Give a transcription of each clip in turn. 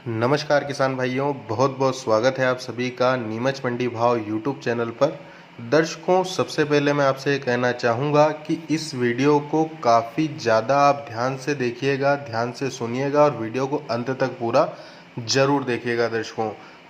नमस्कार किसान भाइयों, बहुत बहुत स्वागत है आप सभी का नीमच मंडी भाव यूट्यूब चैनल पर। दर्शकों, सबसे पहले मैं आपसे कहना चाहूँगा कि इस वीडियो को काफ़ी ज़्यादा आप ध्यान से देखिएगा, ध्यान से सुनिएगा और वीडियो को अंत तक पूरा ज़रूर देखिएगा।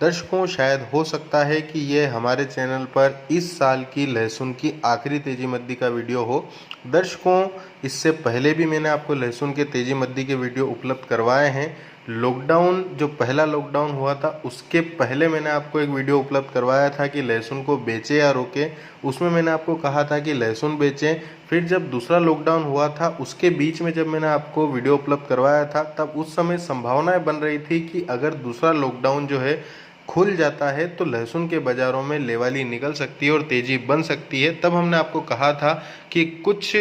दर्शकों, शायद हो सकता है कि ये हमारे चैनल पर इस साल की लहसुन की आखिरी तेजी मद्दी का वीडियो हो। दर्शकों, इससे पहले भी मैंने आपको लहसुन के तेजी मद्दी के वीडियो उपलब्ध करवाए हैं। लॉकडाउन, जो पहला लॉकडाउन हुआ था उसके पहले मैंने आपको एक वीडियो उपलब्ध करवाया था कि लहसुन को बेचें या रोकें। उसमें मैंने आपको कहा था कि लहसुन बेचें। फिर जब दूसरा लॉकडाउन हुआ था उसके बीच में जब मैंने आपको वीडियो उपलब्ध करवाया था, तब उस समय संभावनाएं बन रही थी कि अगर दूसरा लॉकडाउन जो है खुल जाता है तो लहसुन के बाज़ारों में लेवाली निकल सकती है और तेज़ी बन सकती है। तब हमने आपको कहा था कि कुछ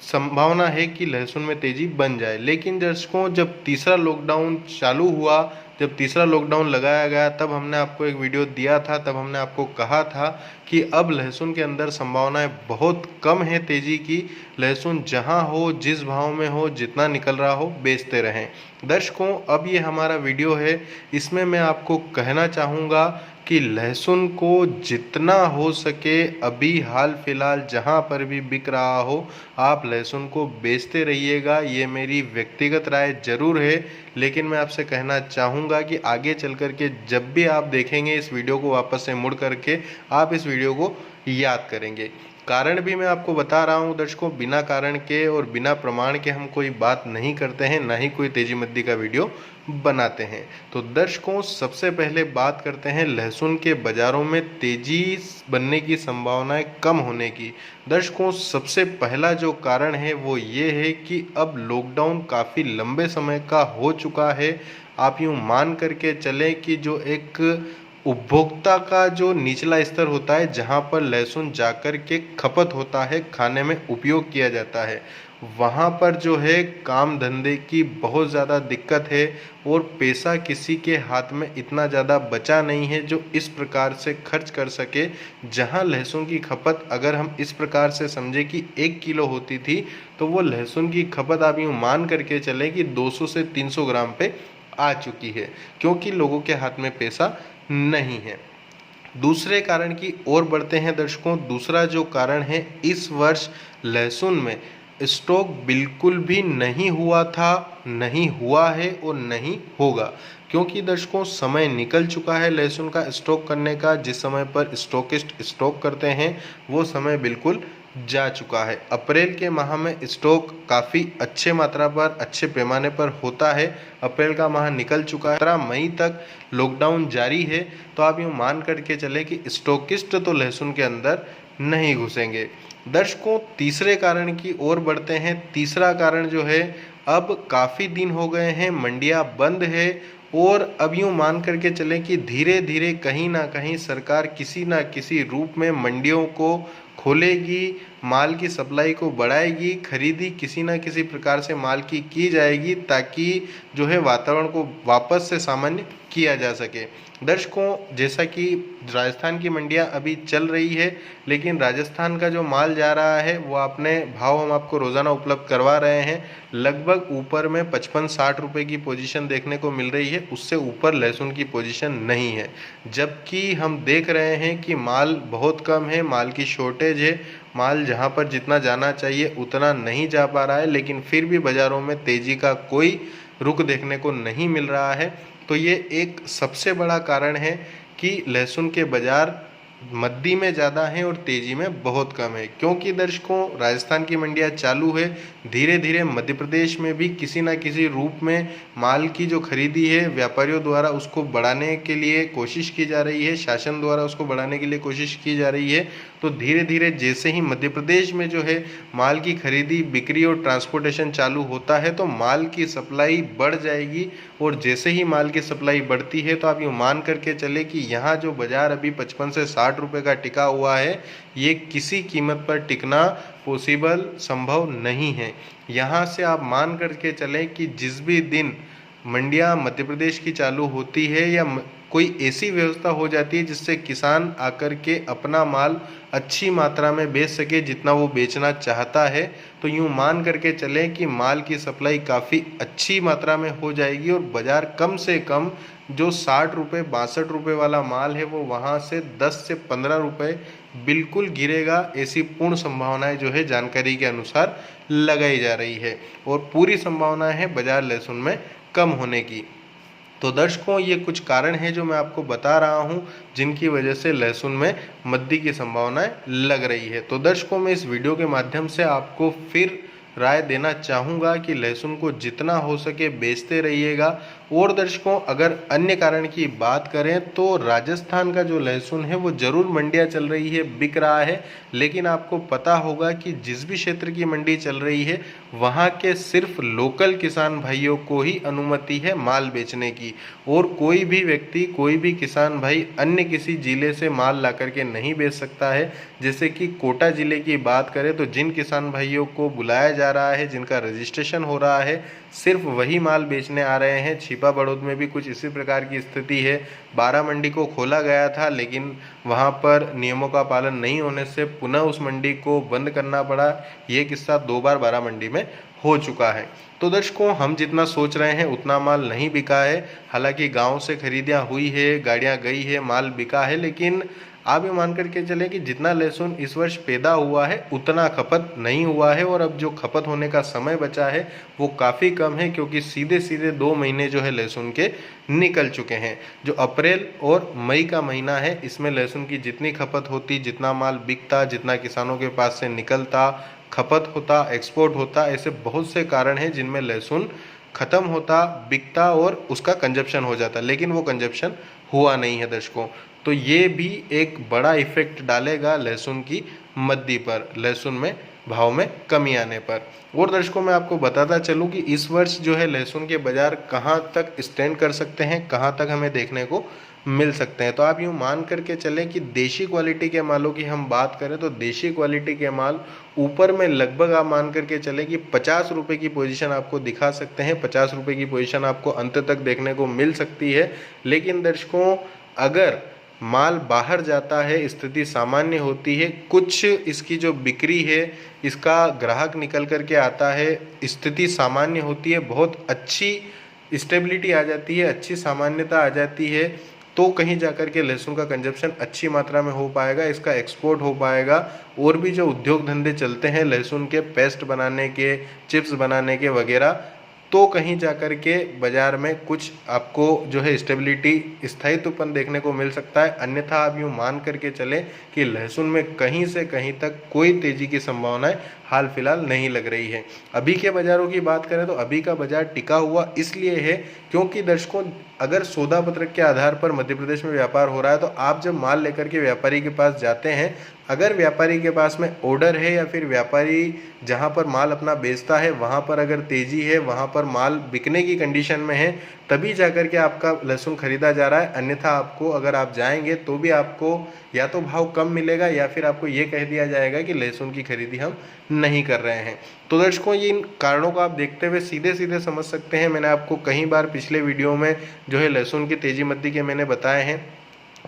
संभावना है कि लहसुन में तेज़ी बन जाए। लेकिन दर्शकों, जब तीसरा लॉकडाउन चालू हुआ, जब तीसरा लॉकडाउन लगाया गया, तब हमने आपको एक वीडियो दिया था। तब हमने आपको कहा था कि अब लहसुन के अंदर संभावनाएं बहुत कम है तेज़ी की। लहसुन जहां हो, जिस भाव में हो, जितना निकल रहा हो, बेचते रहें। दर्शकों, अब ये हमारा वीडियो है, इसमें मैं आपको कहना चाहूँगा कि लहसुन को जितना हो सके अभी हाल फिलहाल जहाँ पर भी बिक रहा हो, आप लहसुन को बेचते रहिएगा। ये मेरी व्यक्तिगत राय जरूर है, लेकिन मैं आपसे कहना चाहूँगा कि आगे चल कर के जब भी आप देखेंगे इस वीडियो को वापस से मुड़ करके, आप इस वीडियो को याद करेंगे। कारण भी मैं आपको बता रहा हूँ दर्शकों, बिना कारण के और बिना प्रमाण के हम कोई बात नहीं करते हैं, ना ही कोई तेजी मद्दी का वीडियो बनाते हैं। तो दर्शकों, सबसे पहले बात करते हैं लहसुन के बाज़ारों में तेजी बनने की संभावनाएं कम होने की। दर्शकों, सबसे पहला जो कारण है वो ये है कि अब लॉकडाउन काफ़ी लंबे समय का हो चुका है। आप यूँ मान करके चलें कि जो एक उपभोक्ता का जो निचला स्तर होता है, जहाँ पर लहसुन जाकर के खपत होता है, खाने में उपयोग किया जाता है, वहाँ पर जो है काम धंधे की बहुत ज़्यादा दिक्कत है और पैसा किसी के हाथ में इतना ज़्यादा बचा नहीं है जो इस प्रकार से खर्च कर सके। जहाँ लहसुन की खपत, अगर हम इस प्रकार से समझे कि 1 किलो होती थी, तो वो लहसुन की खपत आप यूँ मान करके चलें कि 200 से 300 ग्राम पे आ चुकी है, क्योंकि लोगों के हाथ में पैसा नहीं है। दूसरे कारण की ओर बढ़ते हैं दर्शकों। दूसरा जो कारण है, इस वर्ष लहसुन में स्टॉक बिल्कुल भी नहीं हुआ था, नहीं हुआ है और नहीं होगा। क्योंकि दर्शकों, समय निकल चुका है लहसुन का स्टॉक करने का। जिस समय पर स्टॉकिस्ट स्टॉक करते हैं वो समय बिल्कुल जा चुका है। अप्रैल के माह में स्टॉक काफ़ी अच्छे मात्रा पर, अच्छे पैमाने पर होता है। अप्रैल का माह निकल चुका है, 15 मई तक लॉकडाउन जारी है। तो आप यूँ मान करके चले कि स्टॉकिस्ट तो लहसुन के अंदर नहीं घुसेंगे। दर्शकों, तीसरे कारण की ओर बढ़ते हैं। तीसरा कारण जो है, अब काफ़ी दिन हो गए हैं मंडियां बंद है और अब यूँ मान करके चलें कि धीरे धीरे कहीं ना कहीं सरकार किसी ना किसी रूप में मंडियों को खोलेगी, माल की सप्लाई को बढ़ाएगी, खरीदी किसी ना किसी प्रकार से माल की जाएगी, ताकि जो है वातावरण को वापस से सामान्य किया जा सके। दर्शकों, जैसा कि राजस्थान की मंडियां अभी चल रही है, लेकिन राजस्थान का जो माल जा रहा है वो आपने भाव हम आपको रोज़ाना उपलब्ध करवा रहे हैं। लगभग ऊपर में 55-60 रुपये की पोजीशन देखने को मिल रही है, उससे ऊपर लहसुन की पोजीशन नहीं है। जबकि हम देख रहे हैं कि माल बहुत कम है, माल की शॉर्टेज है, माल जहां पर जितना जाना चाहिए उतना नहीं जा पा रहा है, लेकिन फिर भी बाज़ारों में तेज़ी का कोई रुख देखने को नहीं मिल रहा है। तो ये एक सबसे बड़ा कारण है कि लहसुन के बाज़ार मद्दी में ज़्यादा हैं और तेज़ी में बहुत कम है। क्योंकि दर्शकों, राजस्थान की मंडियां चालू है, धीरे धीरे मध्य प्रदेश में भी किसी न किसी रूप में माल की जो खरीदी है व्यापारियों द्वारा उसको बढ़ाने के लिए कोशिश की जा रही है, शासन द्वारा उसको बढ़ाने के लिए कोशिश की जा रही है। तो धीरे धीरे जैसे ही मध्य प्रदेश में जो है माल की खरीदी, बिक्री और ट्रांसपोर्टेशन चालू होता है, तो माल की सप्लाई बढ़ जाएगी। और जैसे ही माल की सप्लाई बढ़ती है, तो आप यूँ मान करके चले कि यहाँ जो बाज़ार अभी 55 से 60 रुपये का टिका हुआ है, ये किसी कीमत पर टिकना पॉसिबल, संभव नहीं है। यहाँ से आप मान करके चलें कि जिस भी दिन मंडियां मध्य प्रदेश की चालू होती है या कोई ऐसी व्यवस्था हो जाती है जिससे किसान आकर के अपना माल अच्छी मात्रा में बेच सके जितना वो बेचना चाहता है, तो यूँ मान करके चलें कि माल की सप्लाई काफ़ी अच्छी मात्रा में हो जाएगी और बाज़ार कम से कम जो 60 रुपये 62 रुपये वाला माल है वो वहाँ से 10 से 15 रुपये बिल्कुल गिरेगा। ऐसी पूर्ण संभावनाएं जो है जानकारी के अनुसार लगाई जा रही है और पूरी संभावना है बाजार लहसुन में कम होने की। तो दर्शकों, ये कुछ कारण हैं जो मैं आपको बता रहा हूं जिनकी वजह से लहसुन में मंदी की संभावनाएं लग रही है। तो दर्शकों, मैं इस वीडियो के माध्यम से आपको फिर राय देना चाहूँगा कि लहसुन को जितना हो सके बेचते रहिएगा। और दर्शकों, अगर अन्य कारण की बात करें तो राजस्थान का जो लहसुन है वो ज़रूर मंडियाँ चल रही है, बिक रहा है, लेकिन आपको पता होगा कि जिस भी क्षेत्र की मंडी चल रही है वहाँ के सिर्फ लोकल किसान भाइयों को ही अनुमति है माल बेचने की, और कोई भी व्यक्ति, कोई भी किसान भाई अन्य किसी ज़िले से माल ला करके नहीं बेच सकता है। जैसे कि कोटा ज़िले की बात करें तो जिन किसान भाइयों को बुलाया जा रहा है, जिनका रजिस्ट्रेशन हो रहा है, सिर्फ वही माल बेचने आ रहे हैं। छिपा बड़ौद में भी कुछ इसी प्रकार की स्थिति है। 12 मंडी को खोला गया था, लेकिन वहां पर नियमों का पालन नहीं होने से पुनः उस मंडी को बंद करना पड़ा। ये किस्सा 2 बार 12 मंडी में हो चुका है। तो दर्शकों, हम जितना सोच रहे हैं उतना माल नहीं बिका है। हालांकि गांव से खरीदियां हुई है, गाड़ियां गई है, माल बिका है, लेकिन आप ये मान करके चले कि जितना लहसुन इस वर्ष पैदा हुआ है उतना खपत नहीं हुआ है, और अब जो खपत होने का समय बचा है वो काफ़ी कम है, क्योंकि सीधे सीधे 2 महीने जो है लहसुन के निकल चुके हैं। जो अप्रैल और मई का महीना है, इसमें लहसुन की जितनी खपत होती, जितना माल बिकता, जितना किसानों के पास से निकलता, खपत होता, एक्सपोर्ट होता, ऐसे बहुत से कारण हैं जिनमें लहसुन ख़त्म होता, बिकता और उसका कंजप्शन हो जाता, लेकिन वो कंजप्शन हुआ नहीं है दर्शकों। तो ये भी एक बड़ा इफेक्ट डालेगा लहसुन की मंदी पर, लहसुन में भाव में कमी आने पर। और दर्शकों, मैं आपको बताता चलूँ कि इस वर्ष जो है लहसुन के बाज़ार कहाँ तक स्टैंड कर सकते हैं, कहाँ तक हमें देखने को मिल सकते हैं। तो आप यूँ मान करके चलें कि देशी क्वालिटी के मालों की हम बात करें तो देशी क्वालिटी के माल ऊपर में लगभग आप मान करके चलें कि 50 रुपये की पोजीशन आपको दिखा सकते हैं। 50 रुपये की पोजीशन आपको अंत तक देखने को मिल सकती है। लेकिन दर्शकों, अगर माल बाहर जाता है, स्थिति सामान्य होती है, कुछ इसकी जो बिक्री है, इसका ग्राहक निकल करके आता है, स्थिति सामान्य होती है, बहुत अच्छी स्टेबिलिटी आ जाती है, अच्छी सामान्यता आ जाती है, तो कहीं जाकर के लहसुन का कंजप्शन अच्छी मात्रा में हो पाएगा, इसका एक्सपोर्ट हो पाएगा। और भी जो उद्योग धंधे चलते हैं लहसुन के, पेस्ट बनाने के, चिप्स बनाने के वगैरह, तो कहीं जाकर के बाज़ार में कुछ आपको जो है स्टेबिलिटी, स्थायित्वपन देखने को मिल सकता है। अन्यथा आप यूँ मान करके चलें कि लहसुन में कहीं से कहीं तक कोई तेज़ी की संभावनाएं हाल फिलहाल नहीं लग रही है। अभी के बाज़ारों की बात करें तो अभी का बाज़ार टिका हुआ इसलिए है क्योंकि दर्शकों, अगर सौदा पत्रक के आधार पर मध्य प्रदेश में व्यापार हो रहा है तो आप जब माल लेकर के व्यापारी के पास जाते हैं, अगर व्यापारी के पास में ऑर्डर है या फिर व्यापारी जहां पर माल अपना बेचता है वहां पर अगर तेज़ी है, वहां पर माल बिकने की कंडीशन में है, तभी जाकर के आपका लहसुन खरीदा जा रहा है। अन्यथा आपको, अगर आप जाएंगे तो भी आपको या तो भाव कम मिलेगा या फिर आपको ये कह दिया जाएगा कि लहसुन की खरीदी हम नहीं कर रहे हैं। तो दर्शकों, ये इन कारणों को आप देखते हुए सीधे सीधे समझ सकते हैं। मैंने आपको कई बार पिछले वीडियो में जो है लहसुन की तेज़ी मंदी के मैंने बताए हैं,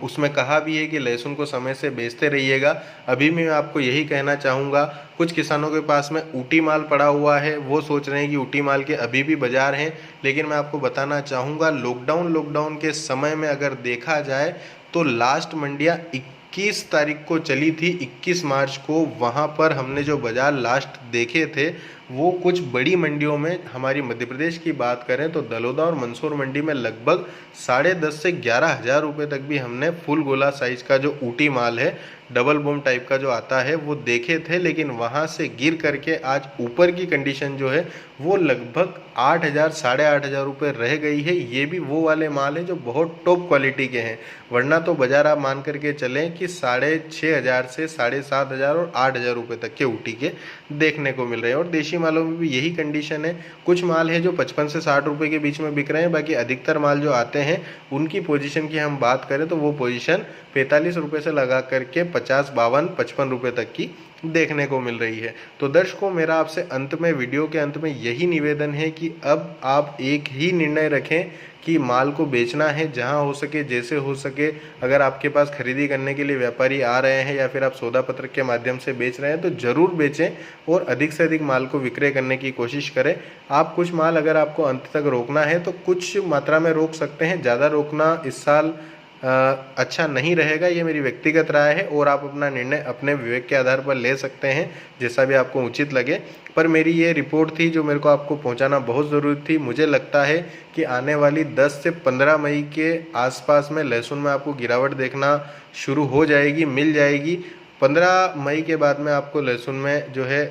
उसमें कहा भी है कि लहसुन को समय से बेचते रहिएगा। अभी मैं आपको यही कहना चाहूँगा, कुछ किसानों के पास में ऊटी माल पड़ा हुआ है, वो सोच रहे हैं कि ऊटी माल के अभी भी बाज़ार हैं, लेकिन मैं आपको बताना चाहूँगा लॉकडाउन के समय में अगर देखा जाए तो लास्ट मंडियाँ 21 तारीख को चली थी, 21 मार्च को। वहाँ पर हमने जो बाज़ार लास्ट देखे थे वो कुछ बड़ी मंडियों में, हमारी मध्य प्रदेश की बात करें तो दलोदा और मंदसौर मंडी में लगभग 10,500 से 11,000 रुपये तक भी हमने फुल गोला साइज का जो ऊटी माल है, डबल बम टाइप का जो आता है, वो देखे थे। लेकिन वहाँ से गिर करके आज ऊपर की कंडीशन जो है वो लगभग 8,000 साढ़े 8,000 रुपये रह गई है। ये भी वो वाले माल हैं जो बहुत टॉप क्वालिटी के हैं, वरना तो बाज़ार आप मान करके चलें कि 6,500 से 7,500 और 8,000 रुपये तक के ऊटी के देखने को मिल रहे हैं। और देशी मालों में भी यही कंडीशन है। कुछ माल है जो 55 से 60 रुपये के बीच में बिक रहे हैं, बाकी अधिकतर माल जो आते हैं उनकी पोजीशन की हम बात करें तो वो पोजीशन 45 रुपये से लगा करके 50, 52, 55 रुपये तक की देखने को मिल रही है। तो दर्शकों, मेरा आपसे अंत में, वीडियो के अंत में यही निवेदन है कि अब आप एक ही निर्णय रखें कि माल को बेचना है, जहां हो सके, जैसे हो सके। अगर आपके पास खरीदी करने के लिए व्यापारी आ रहे हैं या फिर आप सौदा पत्र के माध्यम से बेच रहे हैं तो ज़रूर बेचें और अधिक से अधिक माल को विक्रय करने की कोशिश करें। आप कुछ माल अगर आपको अंत तक रोकना है तो कुछ मात्रा में रोक सकते हैं, ज़्यादा रोकना इस साल अच्छा नहीं रहेगा, ये मेरी व्यक्तिगत राय है और आप अपना निर्णय अपने विवेक के आधार पर ले सकते हैं, जैसा भी आपको उचित लगे। पर मेरी ये रिपोर्ट थी जो मेरे को आपको पहुंचाना बहुत ज़रूरी थी। मुझे लगता है कि आने वाली 10 से 15 मई के आसपास में लहसुन में आपको गिरावट देखना शुरू हो जाएगी, मिल जाएगी। 15 मई के बाद में आपको लहसुन में जो है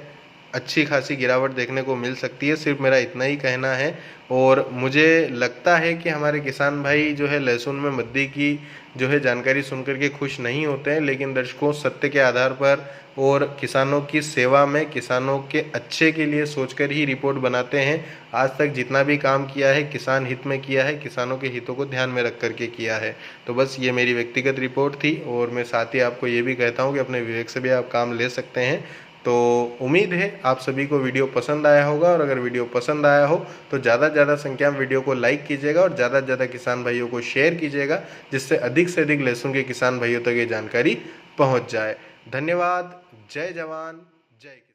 अच्छी खासी गिरावट देखने को मिल सकती है। सिर्फ मेरा इतना ही कहना है और मुझे लगता है कि हमारे किसान भाई जो है लहसुन में मद्दी की जो है जानकारी सुनकर के खुश नहीं होते हैं, लेकिन दर्शकों, सत्य के आधार पर और किसानों की सेवा में, किसानों के अच्छे के लिए सोचकर ही रिपोर्ट बनाते हैं। आज तक जितना भी काम किया है किसान हित में किया है, किसानों के हितों को ध्यान में रख करके किया है। तो बस ये मेरी व्यक्तिगत रिपोर्ट थी और मैं साथ ही आपको ये भी कहता हूँ कि अपने विवेक से भी आप काम ले सकते हैं। तो उम्मीद है आप सभी को वीडियो पसंद आया होगा और अगर वीडियो पसंद आया हो तो ज़्यादा से ज़्यादा संख्या में वीडियो को लाइक कीजिएगा और ज़्यादा से ज़्यादा किसान भाइयों को शेयर कीजिएगा, जिससे अधिक से अधिक लहसुन के किसान भाइयों तक ये जानकारी पहुंच जाए। धन्यवाद। जय जवान, जय किसान।